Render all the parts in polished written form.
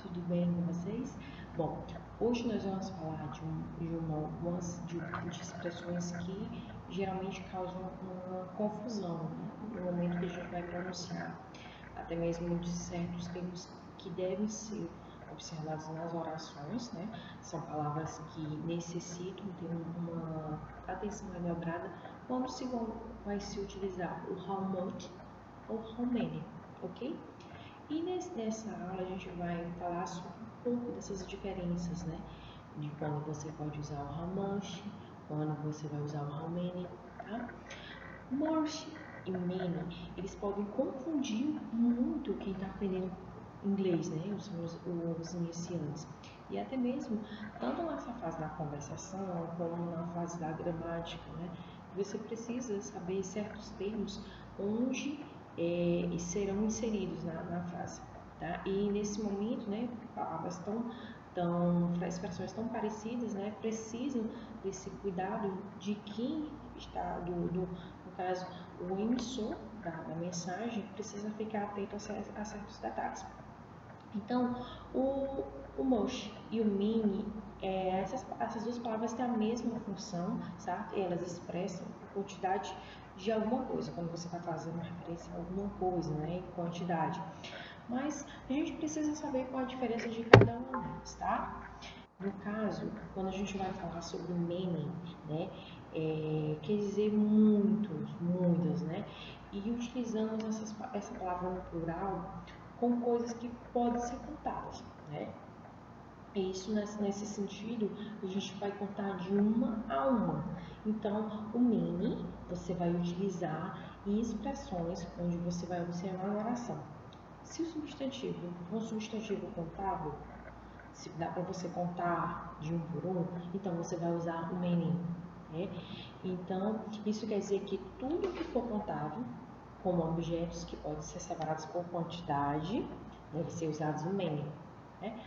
Tudo bem com vocês? Bom, hoje nós vamos falar de expressões que geralmente causam uma confusão, né, no momento que a gente vai pronunciar, até mesmo de certos termos que devem ser observados nas orações, né? São palavras que necessitam ter uma atenção redobrada quando vai se utilizar o how much ou how many, ok? E nessa aula a gente vai falar sobre um pouco dessas diferenças, né? De quando você pode usar o how much, quando você vai usar o how many, tá? Much e many, eles podem confundir muito quem está aprendendo inglês, né? Os iniciantes. E até mesmo, tanto nessa fase da conversação, como na fase da gramática, né? Você precisa saber certos termos onde serão inseridos na frase, tá? E nesse momento, né, palavras expressões tão parecidas, né, precisam desse cuidado de quem está, no caso, o emissor da mensagem precisa ficar atento a certos detalhes. Então, o mush e o mini, essas duas palavras têm a mesma função, certo? E elas expressam a quantidade de alguma coisa, quando você está fazendo uma referência a alguma coisa, né, em quantidade. Mas a gente precisa saber qual a diferença de cada uma delas, tá? No caso, quando a gente vai falar sobre many, né, quer dizer muitas, né? E utilizamos essa palavra no plural com coisas que podem ser contadas, né? E isso, nesse sentido, a gente vai contar de uma a uma. Então, o many você vai utilizar em expressões onde você vai observar na oração. Se o substantivo for um substantivo contável, se dá para você contar de um por um, então você vai usar o many, né? Então, isso quer dizer que tudo que for contável, como objetos que podem ser separados por quantidade, deve ser usado o many, né?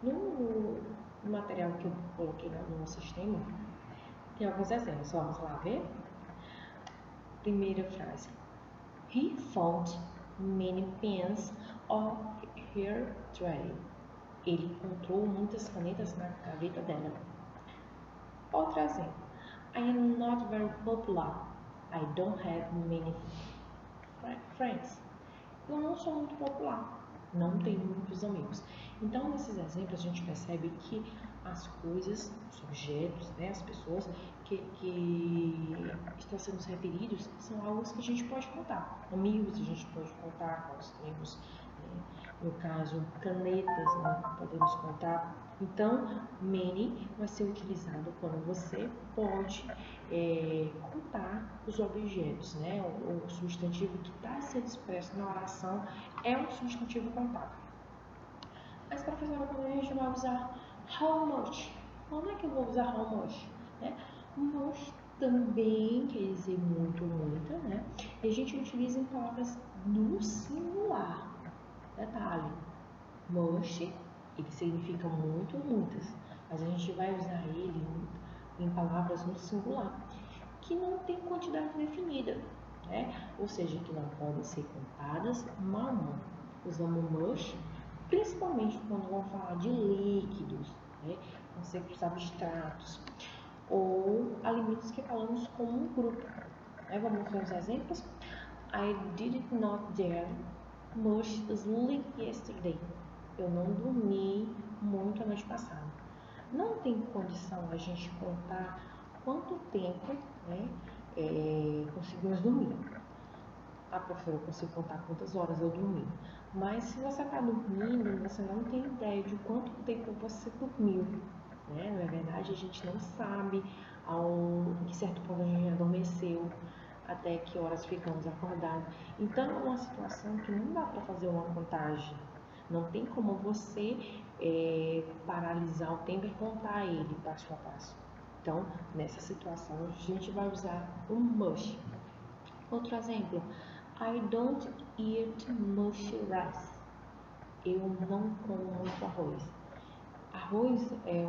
No material que eu coloquei no sistema, tem alguns exemplos. Vamos lá ver? Primeira frase. He found many pens of her tray. Ele encontrou muitas canetas na gaveta dela. Outro exemplo. I am not very popular. I don't have many friends. Eu não sou muito popular. Não tenho muitos amigos. Então, nesses exemplos, a gente percebe que as coisas, os objetos, né, as pessoas que estão sendo referidos são algo que a gente pode contar. Amigos, a gente pode contar, nós temos, no caso, canetas, né, podemos contar. Então, many vai ser utilizado quando você pode contar os objetos, né? O substantivo que está sendo expresso na oração é um substantivo contável. Mas, professora, quando a gente vai usar how much, como é que eu vou usar how much? Né? Much também quer dizer muito, muita, né? E a gente utiliza em palavras no singular. Detalhe, much, ele significa muito, muitas, mas a gente vai usar ele em palavras no singular, que não tem quantidade definida, né? Ou seja, que não podem ser contadas uma a uma. Usamos much, principalmente quando vamos falar de líquidos, né? Conceitos abstratos, ou alimentos que falamos como um grupo. Né? Vamos ver os exemplos? I did not dare much sleep yesterday. Eu não dormi muito a noite passada. Não tem condição a gente contar quanto tempo, né, conseguimos dormir. Professora, eu consigo contar quantas horas eu dormi. Mas se você está dormindo, você não tem ideia de quanto tempo você dormiu. Né? Na verdade, a gente não sabe em que certo ponto a gente adormeceu, até que horas ficamos acordados. Então, é uma situação que não dá para fazer uma contagem. Não tem como você paralisar o tempo e contar ele passo a passo. Então, nessa situação, a gente vai usar o mush. Outro exemplo. I don't eat much rice. Eu não como muito arroz. Arroz é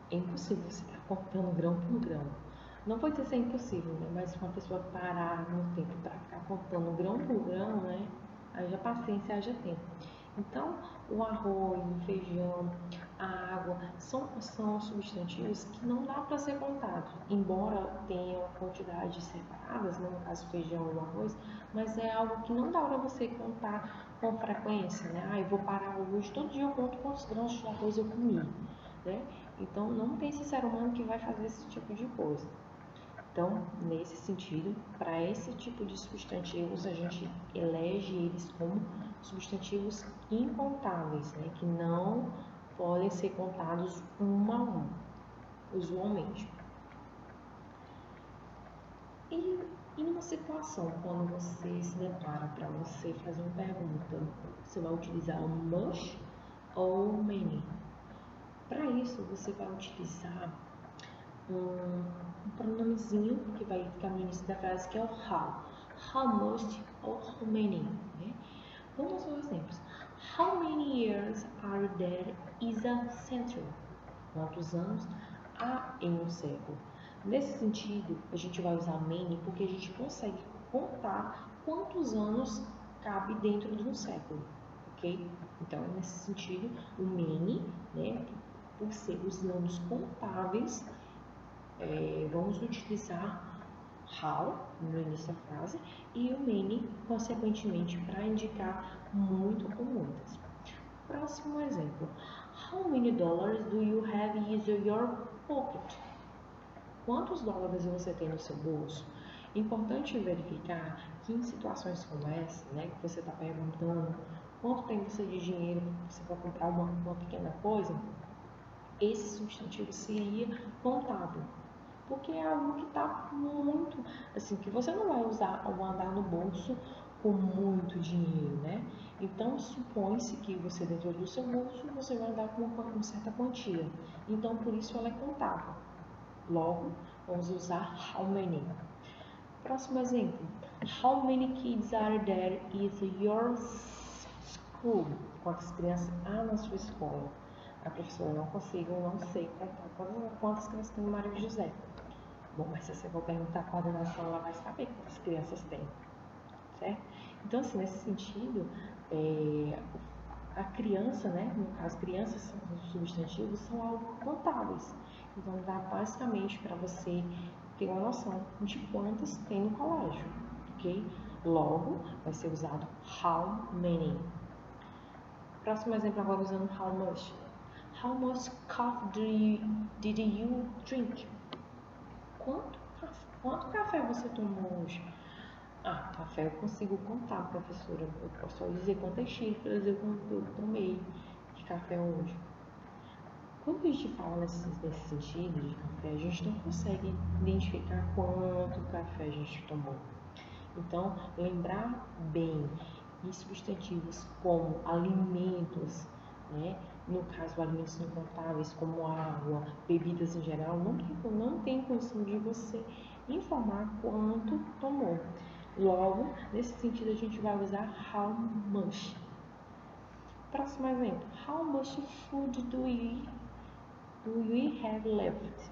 é impossível você estar contando grão por grão. Não pode ser impossível, né? Mas se uma pessoa parar no tempo para ficar contando grão por grão, né? Haja paciência, haja tempo. Então, o arroz, o feijão, a água são substantivos que não dá para ser contado, embora tenham quantidades separadas, né, no caso o feijão e o arroz, mas é algo que não dá para você contar com frequência, né? Ah, eu vou parar hoje, todo dia eu conto quantos grãos de arroz eu comi, né? Então, não tem esse ser humano que vai fazer esse tipo de coisa. Então, nesse sentido, para esse tipo de substantivos, a gente elege eles como substantivos incontáveis, né, que não podem ser contados um a um, usualmente. E numa situação, quando você se depara para você fazer uma pergunta, você vai utilizar o must ou many? Para isso, você vai utilizar um pronomezinho que vai ficar no início da frase, que é o how. How much ou how many, né? Vamos aos exemplos. How many years are there is a century? Quantos anos há em um século? Nesse sentido, a gente vai usar many porque a gente consegue contar quantos anos cabe dentro de um século, ok? Então, nesse sentido, o many, né, por ser os anos contáveis, vamos utilizar how no início da frase e o many, consequentemente, para indicar muito ou muitas. Próximo exemplo. How many dollars do you have in your pocket? Quantos dólares você tem no seu bolso? Importante verificar que em situações como essa, né, que você está perguntando quanto tem você de dinheiro você vai comprar uma pequena coisa, esse substantivo seria contável, porque é algo que está muito, assim, que você não vai usar ao andar no bolso com muito dinheiro, né? Então, supõe-se que você dentro do seu bolso, você vai andar com uma certa quantia. Então, por isso ela é contável. Logo, vamos usar how many. Próximo exemplo. How many kids are there in your school? Quantas crianças há na sua escola? A professora não sei contar quantas crianças tem no Mário José. Bom, mas se você for perguntar a coordenação, ela vai saber quantas crianças tem, certo? Então, assim, nesse sentido, a criança, né, no caso, crianças são substantivos, são algo contáveis. Então, dá basicamente para você ter uma noção de quantas tem no colégio, ok? Logo, vai ser usado how many. Próximo exemplo agora usando how much. How much coffee did you drink? Quanto café você tomou hoje? Ah, café eu consigo contar, professora. Eu posso dizer quantas xícaras eu tomei de café hoje. Quando a gente fala nesse sentido de café, a gente não consegue identificar quanto café a gente tomou. Então, lembrar bem de substantivos como alimentos, né? No caso, alimentos incontáveis como água, bebidas em geral, não tem condição de você informar quanto tomou. Logo, nesse sentido, a gente vai usar how much. Próximo exemplo. How much food do we have left?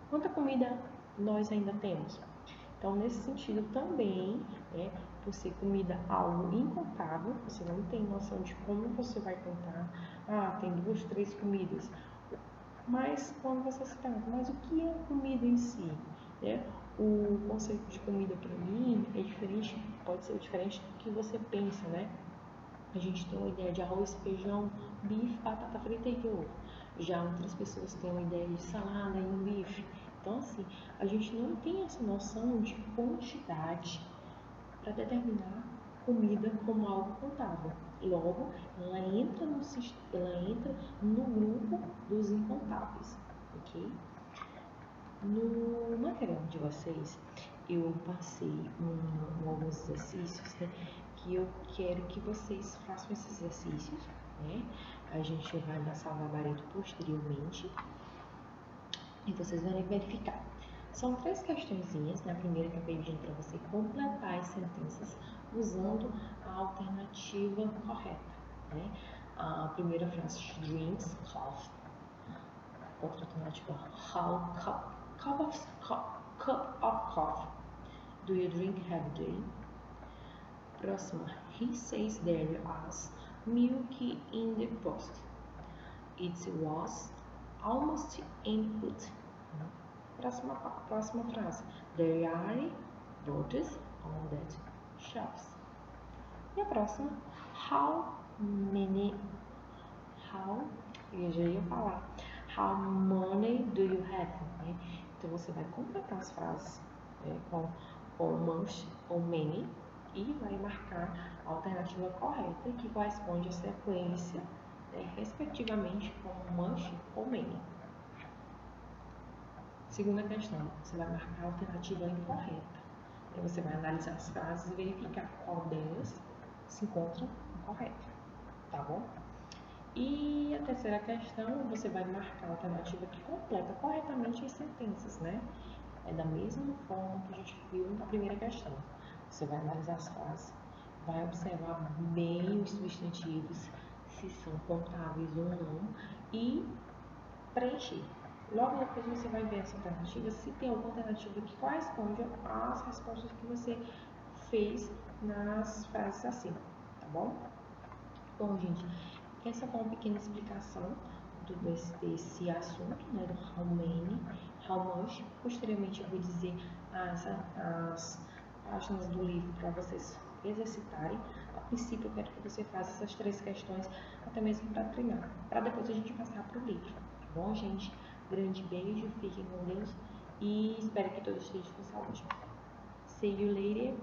Quanta comida nós ainda temos? Então, nesse sentido também, por ser comida algo incontável, você não tem noção de como você vai contar. Ah, tem 2, 3 comidas. Mas quando você se pergunta, mas o que é comida em si? O conceito de comida para mim é diferente, pode ser diferente do que você pensa, né? A gente tem uma ideia de arroz, feijão, bife, batata frita e ovo. Já outras pessoas têm uma ideia de salada e um bife. Então, assim, a gente não tem essa noção de quantidade para determinar comida como algo contável. Logo, ela entra no grupo dos incontáveis, ok? No material de vocês, eu passei alguns exercícios, né, que eu quero que vocês façam esses exercícios, né? A gente vai na salva-barreto posteriormente e vocês vão verificar. São 3 questõezinhas. Na primeira que eu pedi para você completar as sentenças usando a alternativa correta, né? A primeira frase, she drinks coffee. Outra alternativa, cup of coffee do you drink every day? Próxima, he says there is milk in the post. It was almost empty. Próxima frase. There are bottles on that shelves. E a próxima. Eu já ia falar. How many do you have? Né? Então você vai completar as frases com much ou many e vai marcar a alternativa correta que corresponde à sequência, né, respectivamente com much ou many. Segunda questão, você vai marcar a alternativa incorreta. Aí você vai analisar as frases e verificar qual delas se encontra correta, tá bom? E a terceira questão, você vai marcar a alternativa que completa corretamente as sentenças, né? É da mesma forma que a gente viu na primeira questão. Você vai analisar as frases, vai observar bem os substantivos, se são contáveis ou não, e preencher. Logo depois você vai ver essa alternativa, se tem alguma alternativa que corresponde às respostas que você fez nas frases acima, tá bom? Bom, gente, essa foi uma pequena explicação desse assunto, né, do how many, how much. Posteriormente eu vou dizer as páginas do livro para vocês exercitarem. A princípio eu quero que você faça essas 3 questões, até mesmo para treinar, para depois a gente passar para o livro, tá bom, gente? Grande beijo, fiquem com Deus e espero que todos estejam com saúde. See you later.